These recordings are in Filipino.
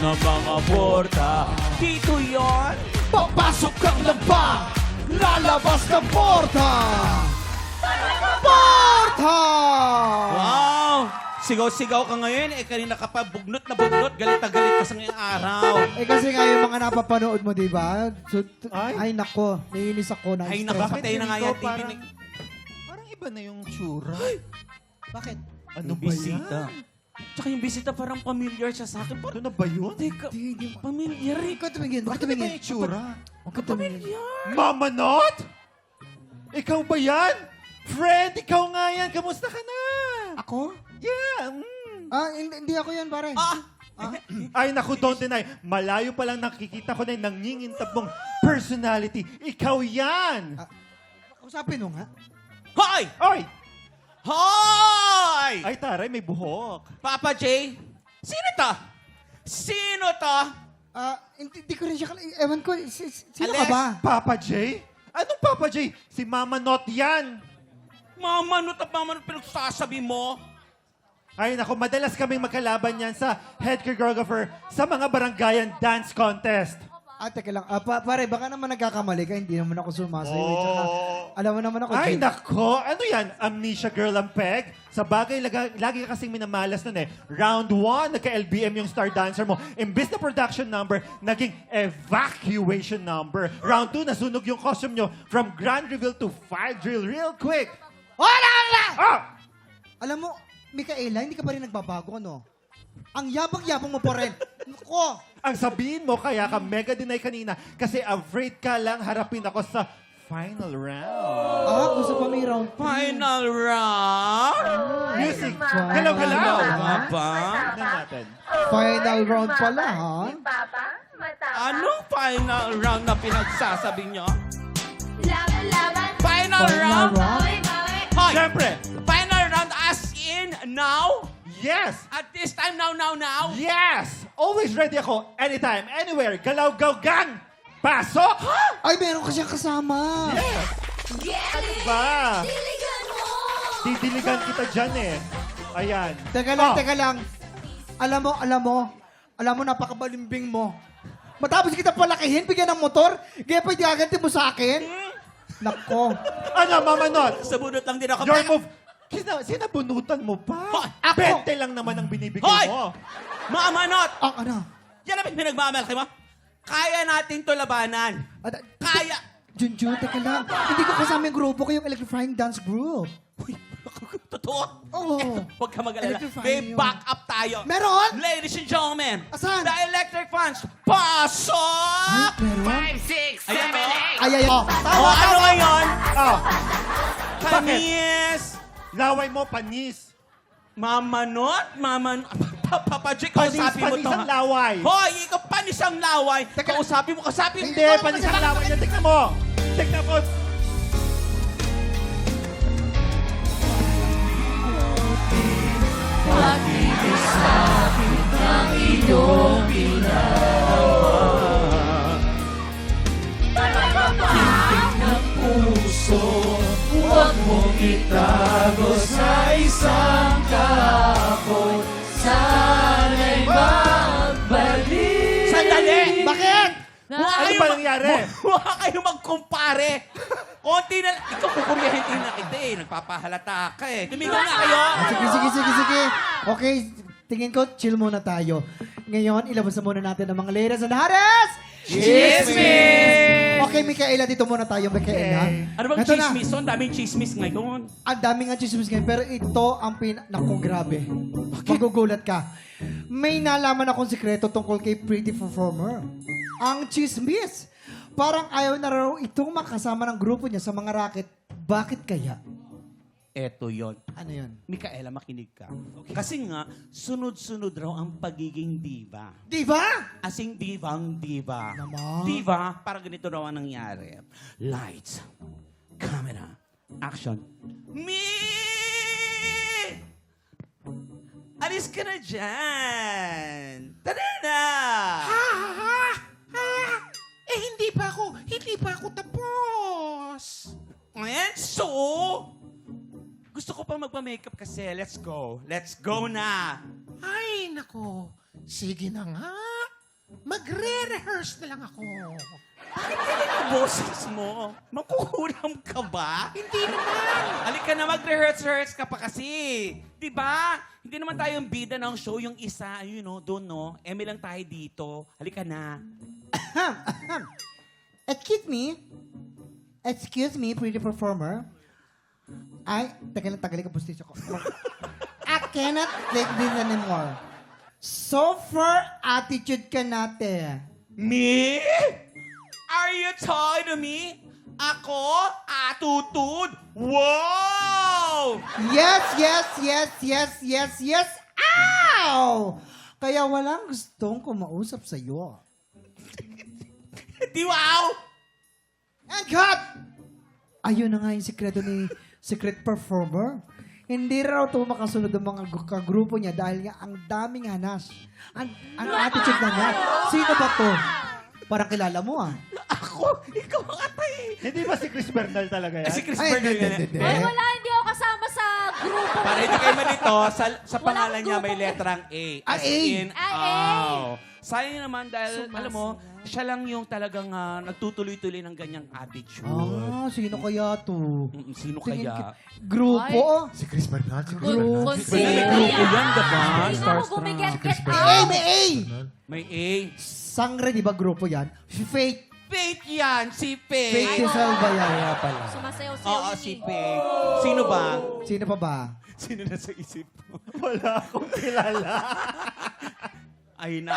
ng mga porta. Dito yon. Papasok kang lampa, lalabas ng porta! Porta! Wow! Sigaw-sigaw ka ngayon. Kanina ka pa bugnot na bugnot. Galit na galit ka sa ngayong araw. Kasi nga yung mga napapanood mo, di ba? So, ay, nako. Naiinis ako. Ay, Na-stress. napapatay na nga yan. Parang, Tipinig. parang iba na yung tsura. Bakit? Ano Yung ba bisita. yan? Tsaka yung bisita parang familiar siya sa akin. Ano Parang, na ba yun? teka, familiar eh. Huwag ka tumingin. Huwag ka Bakit iba tumingin. yung tsura? Huwag ka tumingin. Mama Not? Ikaw ba yan? Friend, ikaw nga yan. Kamusta ka na? Ako? Yeah. Hindi ako yan, pare. Ay, naku, don't deny. Malayo pa lang nakikita ko na yung nangingintab mong personality. Ikaw yan! Usapin mo nga. Hoy! Oy! Hoy! Ay, taray, may buhok. Papa J, sino to? Sino to? Hindi ko rin siya ewan ko, sino ka Alex? ba? Papa J? Anong Papa J? Si Mama Not yan. Mamanot at mamanot pinagsasabi mo? Ay, naku, madalas kaming magkalaban yan sa head choreographer sa mga barangayan dance contest. Teka lang. Pare, baka naman nagkakamali ka. Hindi naman ako sumasayo. Tsaka, alam mo naman ako. Ay, Jake. nako. Ano yan? Amnesia girl ang peg? Sa bagay, lagi ka kasing minamalas nun eh. Round 1, nagka-LBM yung star dancer mo. Imbis na production number, naging evacuation number. Round 2, nasunog yung costume nyo from grand reveal to 5 drill real quick. Wala! Ah! Alam mo, Micaela, hindi ka pa rin nagbabago, ano? Ang yabang-yabang mo pa rin. Nako! Ang sabihin mo, kaya ka mega deny kanina kasi afraid ka lang harapin ako sa final round. Gusto pa may round. Final round? Music! Wow. Galaw-galaw! Nga ba? Tignan natin. Final round pala, ha? Papa, matapang. Anong final round na pinagsasabi nyo? Laban-laban. Final Final round? round? Bawi-bawi. Hoy! Siyempre! Final round as in now? Yes! At this time, now? Yes! Always ready ako. Anytime, anywhere. Galaw-gaw gang! Pasok! Ay, meron ka siyang kasama. Yes! Gelly! Ba? Diligan mo! Didiligan kita dyan eh. Ayan. Teka lang. Alam mo, napakabalimbing mo. Matapos kita palakihin, bigyan ng motor, kaya pa igaganti mo sa akin? Nako. Ano, Mama Not? Sa bunot lang din ako. Your move. Sinabunutan mo pa. Hoy, ako! 20 lang naman ang binibigay Hoy! mo. Mamanot! Ano? Yan ang pinagmamalaki mo. Kaya natin to labanan. Kaya. Junjun, teka lang. Hindi ko kasama yung grupo ko, yung electrifying dance group. Uy, totoo. Oo. Huwag ka mag-alala. Electrifying May yun. backup tayo. Meron? Ladies and gentlemen, Asan? the electric fans, pasok! Meron? 5, 6, 7, 8. Ay. O, ano ngayon? Oh, Panis! laway mo, panis. Mamanot? Papa Jake, Panis, kausapin mo panis to. ang laway. Hoy, ikaw panis ang laway. Kausapin mo. Hindi, panis ang laway niya. Tignan mo. Tignan mo. Sandali! Bakit? Huwag Ano ba nangyari? Huwag kayo magkumpare. Konti na lang. Ikaw kukuryahin na kita eh. Nagpapahalata ka eh. Tumigil na kayo. Sige. Okay, tingin ko, chill muna tayo. Ngayon, ilabas na muna natin ang mga ladies and hares! Chismis! Okay, Micaela, dito muna tayo, Micaela. Ano bang Ito na. chismis? Ang daming chismis ngayon. Ang daming nga chismis ngayon, pero ito ang Naku, grabe. Magugulat ka. May nalaman akong sikreto tungkol kay Pretty Performer. Ang chismis. Parang ayaw na raw itong makasama ng grupo niya sa mga racket. Bakit kaya? Eto yon. Ano yun? Micaela, makinig ka. Kasi nga, sunod-sunod raw ang pagiging diva. Di ba? Asing divang diva. Naman. Diva, para ganito raw ang nangyari. Lights, camera, action. Me! Alis ka na dyan! Tara na! Hindi pa ako tapos. And so, gusto ko pa magpa-makeup kasi. Let's go. Let's go na. Ay, nako. Sige na nga. Magre-rehearse na lang ako. Boses mo. Makukulam ka ba? Hindi naman. Halika na, mag-rehearse ka pa kasi. Di ba? Hindi naman tayo yung bida ng show, yung isa, you know, doon, no? Eme lang tayo dito. Halika na. Excuse me, pretty performer. Tagal ka postisyo ko. I cannot take this anymore. So far, attitude ka natin. Me? Are you talking to me? Ako? Attitude? Wow! Yes. Ow! Kaya walang gustong kumausap sa'yo. Di wow! And cut! Ayun na nga yung sikreto ni secret performer. Hindi raw ito makasunod ang mga kagrupo niya dahil nga ang daming hanas. Ang attitude na niya. Sino ba to? Parang kilala mo ah. Ako? Ikaw ang atay. Hindi ba si Chris Bernal talaga yan? Si Chris Bernal yan. Ay, wala, hindi ako kasama sa grupo. Para hindi kayo malito, sa pangalan Walang niya may grupo. letrang A. As A. in, A. aw. Sayang naman dahil, alam mo, siya lang yung talagang nagtutuloy-tuloy ng ganyang attitude. Sino kaya to? Sino Tingin kaya? Grupo? Si Chris Bernal. Si Grupo. May grupo yan, diba? Hindi na ako gumiget-get May A! May A. Sangre, di ba grupo yan? Fate. Faith yan, si Fate Faith. to Salva yan. Kaya pala. Sumasayaw-sayaw Oo, yun si eh. Faith. Sino ba? Sino pa ba? Sino na sa isip mo? Wala akong kilala. Ay, na.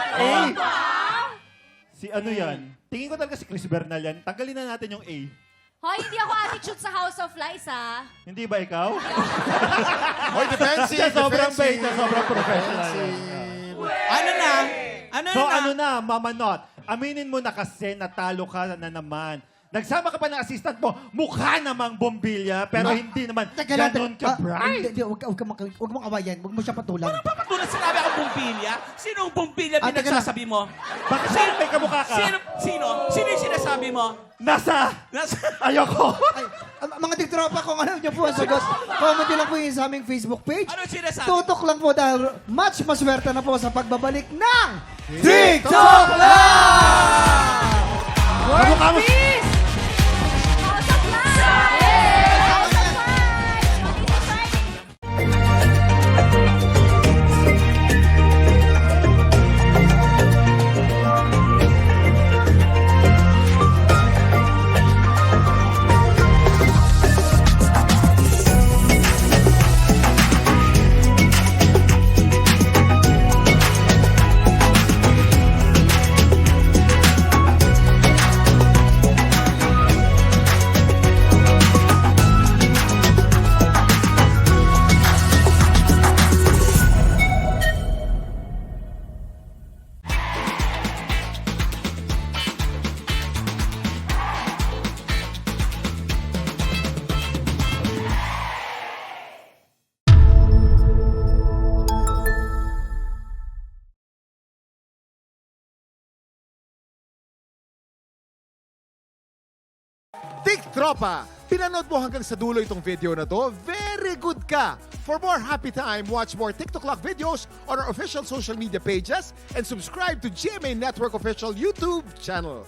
Si ano yan? Tingin ko talaga si Chris Bernal yan. Tanggalin na natin yung A. Hoy, hindi ako attitude sa House of Lies, ha? Hindi ba ikaw? Oy, defensive. Siya sobrang bait, defensive. siya sobrang professional. Ano na? So ano na, Mama Not? Aminin mo na kasi natalo ka na naman. Nagsama ka pa ng assistant mo, mukha namang bombilya, pero hindi naman ganun ka bright. Huwag mong awayan. Huwag mo siya patulan. Papatulan sinabi ako bumbilya? Sinong bumbilya Ah, teka pinagsasabi mo? Bakit sa'yo may kamukha ka? Sino? Sino yung sinasabi mo? Nasa! Ayoko! Ay, mga tiktropa, kung alam niyo po ang sagot, comment niyo lang po yung sa aming Facebook page. Ano sinasabi? Tutok lang po dahil much maswerte na po sa pagbabalik ng TikTok Live! Kamukha mo! House of Lies! House of Lies! Monday to Friday. TikTropa, pinanood mo hanggang sa dulo itong video na to? Very good ka! For more happy time, watch more TikTok Lock videos on our official social media pages and subscribe to GMA Network official YouTube channel.